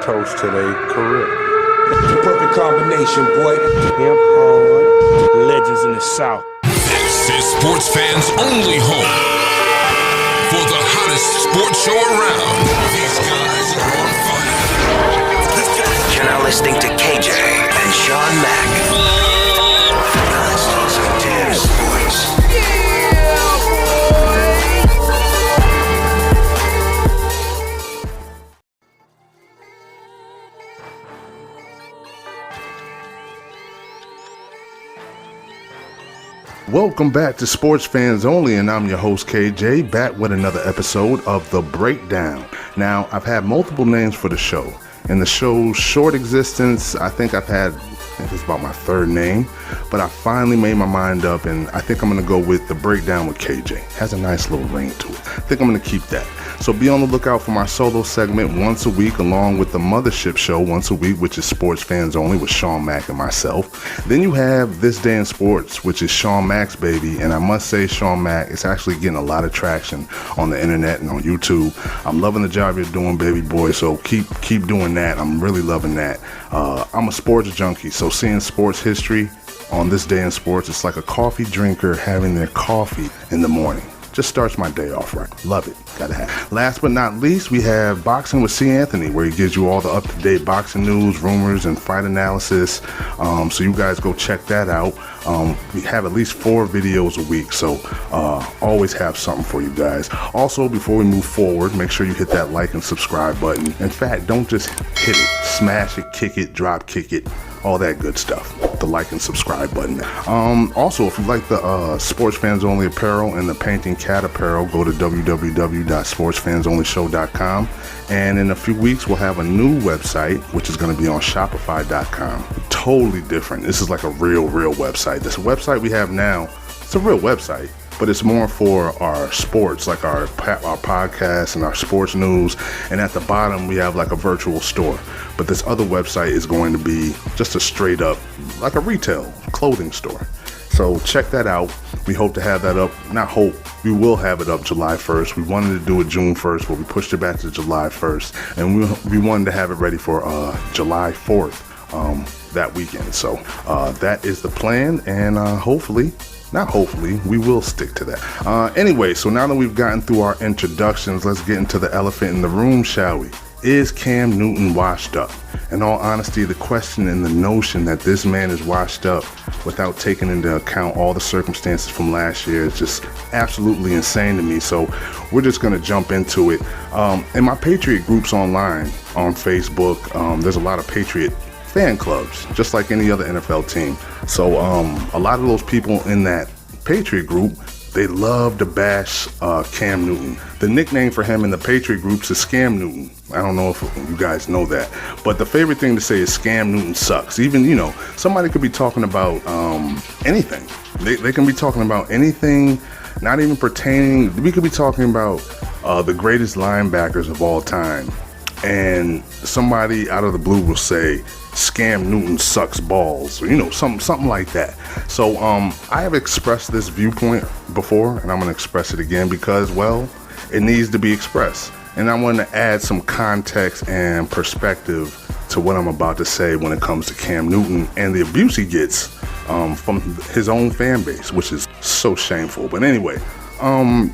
toast to their career. The perfect combination, boy. Hemp hard, legends in the South. This is Sports Fans Only home for the hottest sports show around. These guys are on fire. You're now listening to KJ and Sean Mack. Damn sports. Welcome back to Sports Fans Only, and I'm your host KJ, back with another episode of The Breakdown. Now, I've had multiple names for the show. In the show's short existence, I think it's about my third name, but I finally made my mind up, and I think I'm going to go with The Breakdown with KJ. Has a nice little ring to it. I think I'm going to keep that. So be on the lookout for my solo segment once a week, along with the Mothership Show once a week, which is Sports Fans Only with Sean Mack and myself. Then you have This Day in Sports, which is Sean Mack's baby, and I must say, Sean Mack is actually getting a lot of traction on the internet and on YouTube. I'm loving the job you're doing, baby boy, so keep doing that. I'm really loving that. I'm a sports junkie, so seeing sports history on This Day in Sports, it's like a coffee drinker having their coffee in the morning. Just starts my day off right. Love it. Gotta have. Last but not least, we have Boxing with C. Anthony, where he gives you all the up-to-date boxing news, rumors, and fight analysis. So you guys go check that out. We have at least 4 videos a week, so always have something for you guys. Also, before we move forward, make sure you hit that like and subscribe button. In fact, don't just hit it. Smash it, kick it, drop kick it. All that good stuff. The like and subscribe button. Also, if you like the Sports Fans Only apparel and the Painting Cat apparel, go to www.sportsfansonlyshow.com. And in a few weeks, we'll have a new website, which is going to be on Shopify.com. Totally different. This is like a real website. This website we have now, it's a real website, but it's more for our sports, like our podcasts and our sports news. And at the bottom, we have like a virtual store. But this other website is going to be just a straight up, like a retail clothing store. So check that out. We hope to have that up. Not hope, we will have it up July 1st. We wanted to do it June 1st, but we pushed it back to July 1st. And we wanted to have it ready for July 4th that weekend. So that is the plan. And we will stick to that. Anyway, so now that we've gotten through our introductions, let's get into the elephant in the room, shall we? Is Cam Newton washed up? In all honesty, the question and the notion that this man is washed up without taking into account all the circumstances from last year is just absolutely insane to me. So we're just going to jump into it. In my Patriot groups online on Facebook, there's a lot of Patriot fan clubs, just like any other NFL team. So a lot of those people in that Patriot group, they love to bash Cam Newton. The nickname for him in the Patriot groups is Scam Newton. I don't know if you guys know that, but the favorite thing to say is Scam Newton sucks. Even, somebody could be talking about anything. They can be talking about anything, not even pertaining. We could be talking about the greatest linebackers of all time, and somebody out of the blue will say Scam Newton sucks balls, or something like that. So I have expressed this viewpoint before, and I'm going to express it again because, well, it needs to be expressed. And I want to add some context and perspective to what I'm about to say when it comes to Cam Newton and the abuse he gets from his own fan base, which is so shameful. But anyway, I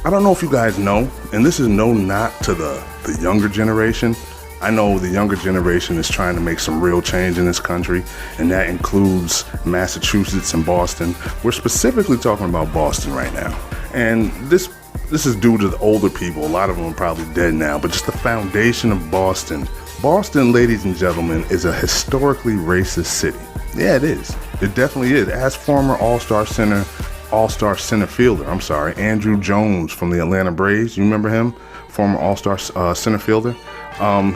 don't know if you guys know, and this is no knock to the younger generation. I know the younger generation is trying to make some real change in this country, and that includes Massachusetts and Boston. We're specifically talking about Boston right now. And this is due to the older people. A lot of them are probably dead now, but just the foundation of Boston. Boston, ladies and gentlemen, is a historically racist city. Yeah, it is. It definitely is. As former All-Star center fielder, Andrew Jones from the Atlanta Braves, you remember him? Former All-Star center fielder.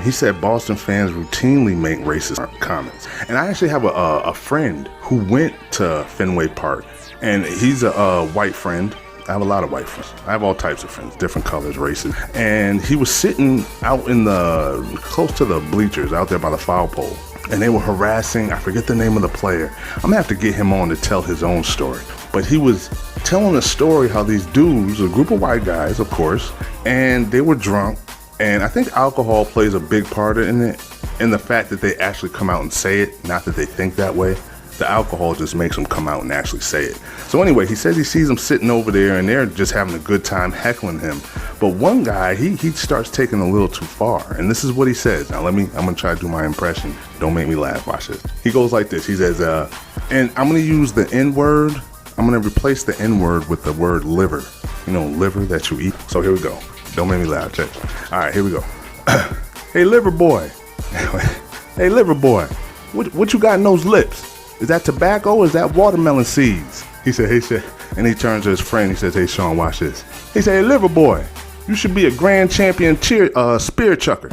He said Boston fans routinely make racist comments. And I actually have a friend who went to Fenway Park, and he's a white friend. I have a lot of white friends. I have all types of friends, different colors, races. And he was sitting out in close to the bleachers out there by the foul pole. And they were harassing, I forget the name of the player. I'm gonna have to get him on to tell his own story. But he was telling a story how these dudes, a group of white guys, of course, and they were drunk. And I think alcohol plays a big part in it. And the fact that they actually come out and say it, not that they think that way, the alcohol just makes them come out and actually say it. So anyway, he says he sees them sitting over there and they're just having a good time heckling him. But one guy, he starts taking a little too far. And this is what he says. Now I'm gonna try to do my impression. Don't make me laugh, watch this. He goes like this, he says, and I'm gonna use the N-word. I'm gonna replace the N-word with the word liver. You know, liver that you eat. So here we go. Don't make me laugh, check. All right, here we go. Hey, liver boy. Hey, liver boy, what you got in those lips? Is that tobacco or is that watermelon seeds? He said, and he turns to his friend. He says, hey, Sean, watch this. He said, hey, liver boy, you should be a grand champion spear chucker.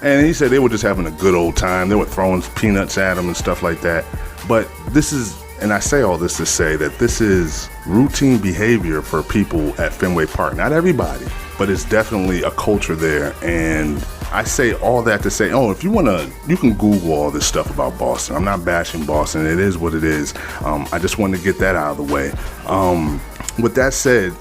And he said they were just having a good old time. They were throwing peanuts at him and stuff like that. But this is, and I say all this to say that this is routine behavior for people at Fenway Park. Not everybody, but it's definitely a culture there. And I say all that to say, if you want to, you can Google all this stuff about Boston. I'm not bashing Boston. It is what it is. I just wanted to get that out of the way. With that said,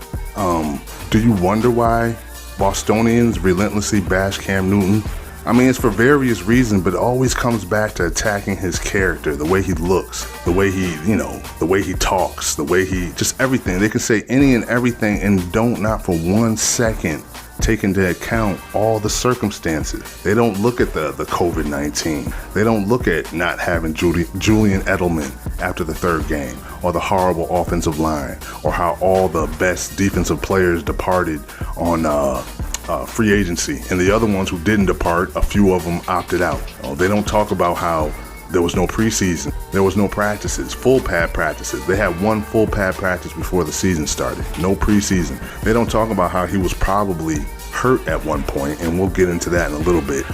do you wonder why Bostonians relentlessly bash Cam Newton? I mean, it's for various reasons, but it always comes back to attacking his character, the way he looks, the way he, the way he talks, the way he, just everything. They can say any and everything and don't, not for 1 second, take into account all the circumstances. They don't look at the COVID-19. They don't look at not having Julian Edelman after the third game, or the horrible offensive line, or how all the best defensive players departed on free agency, and the other ones who didn't depart, a few of them opted out. They don't talk about how there was no preseason, there was no practices, full pad practices. They had one full pad practice before the season started, no preseason. They don't talk about how he was probably hurt at one point, and we'll get into that in a little bit,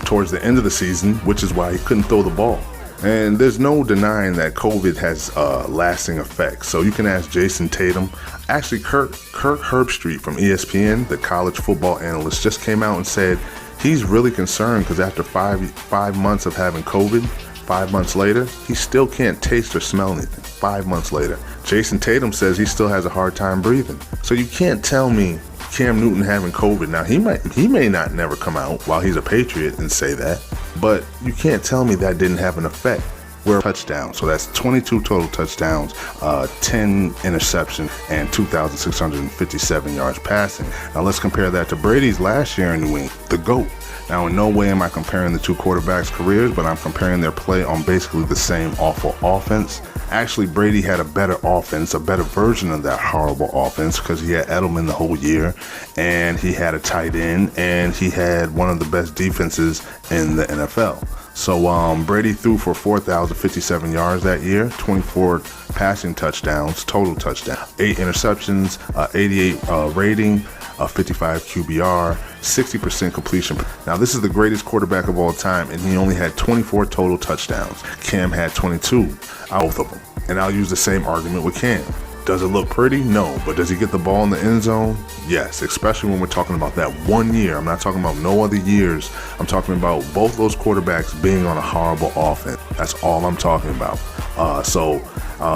towards the end of the season, which is why he couldn't throw the ball. And there's no denying that COVID has lasting effects. So you can ask Jason Tatum. Actually, Kirk Herbstreit from ESPN, the college football analyst, just came out and said he's really concerned because after five months of having COVID, 5 months later, he still can't taste or smell anything. 5 months later. Jason Tatum says he still has a hard time breathing. So you can't tell me Cam Newton having COVID. Now, he may not never come out while he's a Patriot and say that, but you can't tell me that didn't have an effect. We're a touchdown, so that's 22 total touchdowns, 10 interceptions, and 2,657 yards passing. Now let's compare that to Brady's last year in New England, the GOAT. Now, in no way am I comparing the two quarterbacks' careers, but I'm comparing their play on basically the same awful offense. Actually, Brady had a better offense, a better version of that horrible offense, because he had Edelman the whole year, and he had a tight end, and he had one of the best defenses in the NFL. So Brady threw for 4,057 yards that year, 24 passing touchdowns, total touchdowns, 8 interceptions, 88 rating, 55 QBR, 60% completion. Now, this is the greatest quarterback of all time, and he only had 24 total touchdowns. Cam had 22, both of them. And I'll use the same argument with Cam. Does it look pretty? No. But does he get the ball in the end zone? Yes, especially when we're talking about that 1 year. I'm not talking about no other years. I'm talking about both those quarterbacks being on a horrible offense. That's all I'm talking about.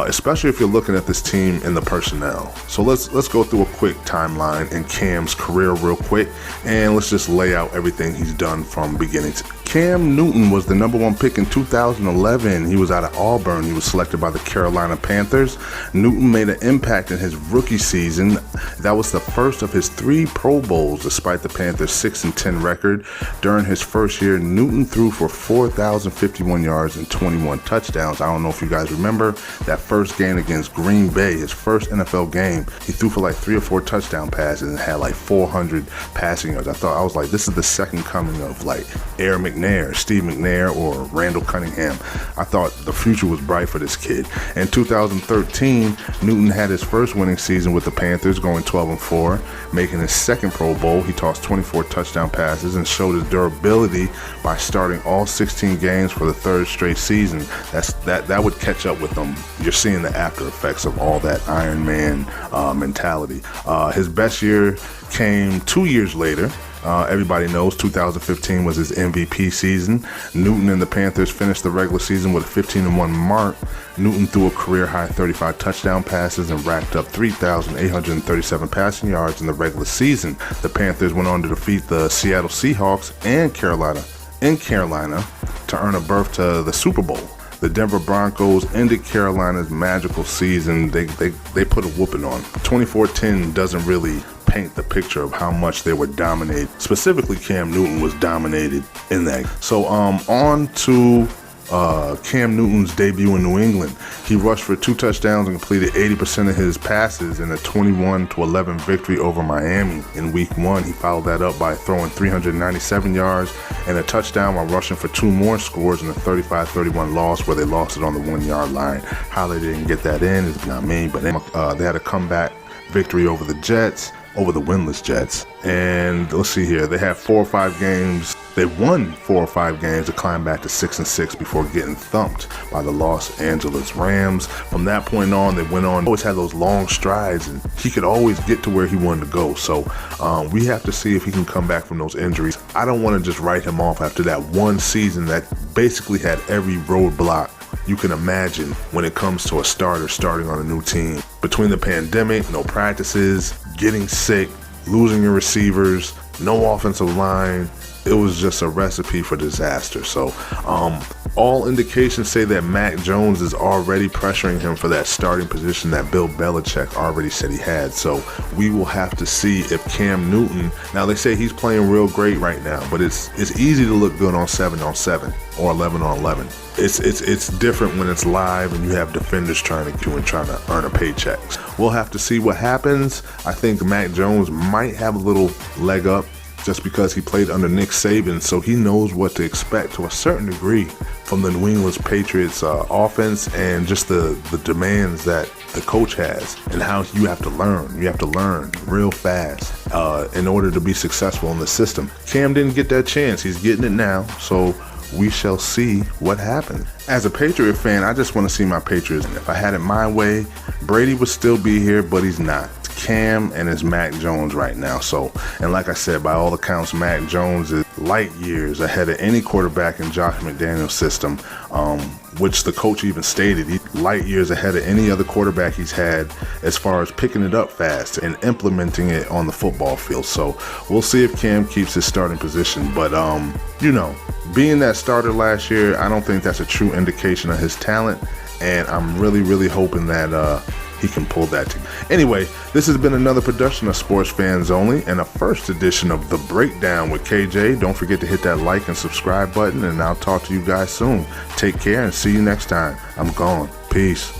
Especially if you're looking at this team and the personnel. So let's go through a quick timeline in Cam's career real quick, and let's just lay out everything he's done from beginning to. Cam Newton was the number 1 pick in 2011. He was out of Auburn. He was selected by the Carolina Panthers. Newton made an impact in his rookie season. That was the first of his 3 Pro Bowls, despite the Panthers' 6-10 record. During his first year, Newton threw for 4,051 yards and 21 touchdowns. I don't know if you guys remember that first game against Green Bay, his first NFL game. He threw for like 3 or 4 touchdown passes and had like 400 passing yards. I was like, this is the second coming of like Air McNair, Steve McNair, or Randall Cunningham. I thought the future was bright for this kid. In 2013, Newton had his first winning season with the Panthers, going 12-4, making his second Pro Bowl. He tossed 24 touchdown passes and showed his durability by starting all 16 games for the 3rd straight season. That would catch up with them. You're seeing the after effects of all that Iron Man mentality. His best year came 2 years later. Everybody knows 2015 was his MVP season. Newton and the Panthers finished the regular season with a 15-1 mark. Newton threw a career-high 35 touchdown passes and racked up 3,837 passing yards in the regular season. The Panthers went on to defeat the Seattle Seahawks and Carolina to earn a berth to the Super Bowl. The Denver Broncos ended Carolina's magical season. They put a whooping on. 24-10 doesn't really paint the picture of how much they were dominated. Specifically, Cam Newton was dominated in that. So on to Cam Newton's debut in New England. He rushed for 2 touchdowns and completed 80% of his passes in a 21-11 victory over Miami in Week 1. He followed that up by throwing 397 yards and a touchdown while rushing for 2 more scores in a 35-31 loss where they lost it on the 1-yard line. How they didn't get that in is not me, but they had a comeback victory over the Jets, over the winless Jets. And let's see here, they had 4 or 5 games. They won 4 or 5 games to climb back to 6-6 before getting thumped by the Los Angeles Rams. From that point on, they went on, always had those long strides, and he could always get to where he wanted to go. So we have to see if he can come back from those injuries. I don't want to just write him off after that one season that basically had every roadblock you can imagine when it comes to a starter starting on a new team. Between the pandemic, no practices, getting sick, losing your receivers, no offensive line, it was just a recipe for disaster. So all indications say that Mac Jones is already pressuring him for that starting position that Bill Belichick already said he had. So we will have to see if Cam Newton, now they say he's playing real great right now, but it's easy to look good on 7-on-7 or 11-on-11. It's different when it's live and you have defenders trying to earn a paycheck. We'll have to see what happens. I think Mac Jones might have a little leg up just because he played under Nick Saban, so he knows what to expect to a certain degree from the New England Patriots offense and just the demands that the coach has and how you have to learn. You have to learn real fast in order to be successful in the system. Cam didn't get that chance. He's getting it now, so we shall see what happens. As a Patriot fan, I just want to see my Patriots. If I had it my way, Brady would still be here, but he's not. Cam and it's Mac Jones right now. So, and like I said, by all accounts, Mac Jones is light years ahead of any quarterback in Josh McDaniels' system, which the coach even stated he's light years ahead of any other quarterback he's had as far as picking it up fast and implementing it on the football field. So we'll see if Cam keeps his starting position. But, being that starter last year, I don't think that's a true indication of his talent. And I'm really, really hoping that he can pull that together. Anyway, this has been another production of Sports Fans Only and a first edition of The Breakdown with KJ. Don't forget to hit that like and subscribe button, and I'll talk to you guys soon. Take care and see you next time. I'm gone. Peace.